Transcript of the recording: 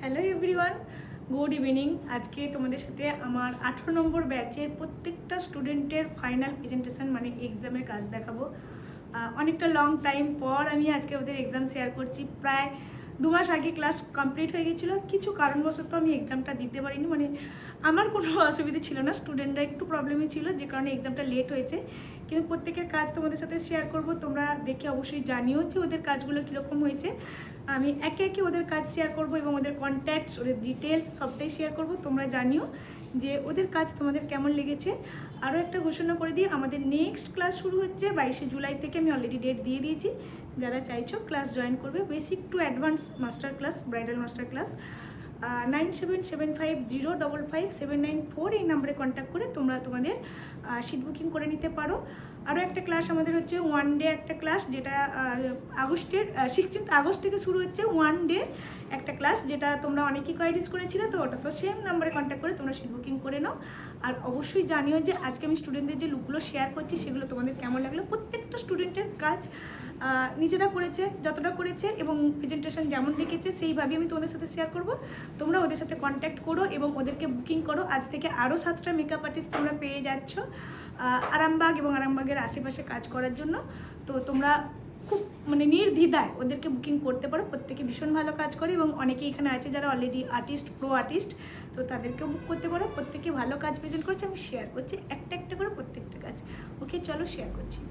Hello everyone, good evening. আজকে তোমাদের সাথে আমার 18 নম্বর ব্যাচের প্রত্যেকটা স্টুডেন্টের ফাইনাল প্রেজেন্টেশন মানে এক্সামের কাজ দেখাবো। অনেকটা লং টাইম পর আমি আজকে ওদের এক্সাম শেয়ার করছি। প্রায় 2 মাস আগে ক্লাস কমপ্লিট হয়ে গেছিলো, কিছু কারণবশত আমি এক্সামটা দিতে পারিনি। মানে আমার কোনো অসুবিধা ছিল না, স্টুডেন্টরা একটু প্রবলেমই ছিল, যে কারণে এক্সামটা লেট হয়েছে। কিন্তু প্রত্যেকের কাজ তোমাদের সাথে শেয়ার করব, তোমরা দেখে অবশ্যই জানিও যে ওদের কাজগুলো কীরকম হয়েছে। আমি একে একে ওদের কাজ শেয়ার করব এবং ওদের কন্ট্যাক্টস, ওদের ডিটেলস সবটাই শেয়ার করব। তোমরা জানিও যে ওদের কাজ তোমাদের কেমন লেগেছে। আরও একটা ঘোষণা করে দিই, আমাদের নেক্সট ক্লাস শুরু হচ্ছে 22শে জুলাই থেকে। আমি অলরেডি ডেট দিয়ে দিয়েছি, যারা চাইছো ক্লাস জয়েন করবে। Basic to advance master class, bridal master class. 9775505794 এই নাম্বারে কন্ট্যাক্ট করে তোমরা তোমাদের সিট বুকিং করে নিতে পারো। আরও একটা ক্লাস আমাদের হচ্ছে ওয়ান ডে একটা ক্লাস, যেটা আগস্টের 16 আগস্ট থেকে শুরু হচ্ছে। ওয়ান ডে একটা ক্লাস, যেটা তোমরা অনেকেই কোয়ারিজ করেছিলে, তো ওটা তো সেম নাম্বারে কন্ট্যাক্ট করে তোমরা সিট বুকিং করে নাও। আর অবশ্যই জানিও যে আজকে আমি স্টুডেন্টদের যে লুকগুলো শেয়ার করছি সেগুলো তোমাদের কেমন লাগলো। প্রত্যেকটা স্টুডেন্টের কাজ নিজেরা করেছে, যতটা করেছে এবং প্রেজেন্টেশন যেমন লিখেছে সেইভাবেই আমি তোমাদের সাথে শেয়ার করব। তোমরা ওদের সাথে কন্ট্যাক্ট করো এবং ওদেরকে বুকিং করো। আজ থেকে আরও 7টা মেকআপ আর্টিস্ট তোমরা পেয়ে যাচ্ছ আরামবাগ এবং আরামবাগের আশেপাশে কাজ করার জন্য। তো তোমরা খুব মানে নির্দ্বিধায় ওদেরকে বুকিং করতে পারো। প্রত্যেকে ভীষণ ভালো কাজ করে এবং অনেকেই এখানে আছে যারা অলরেডি আর্টিস্ট, প্রো আর্টিস্ট, তো তাদেরকেও বুক করতে পারো। প্রত্যেকে ভালো কাজ প্রেজেন্ট করছে, আমি শেয়ার করছি একটা একটা করে প্রত্যেকটা কাজ। ওকে, চলো শেয়ার করছি।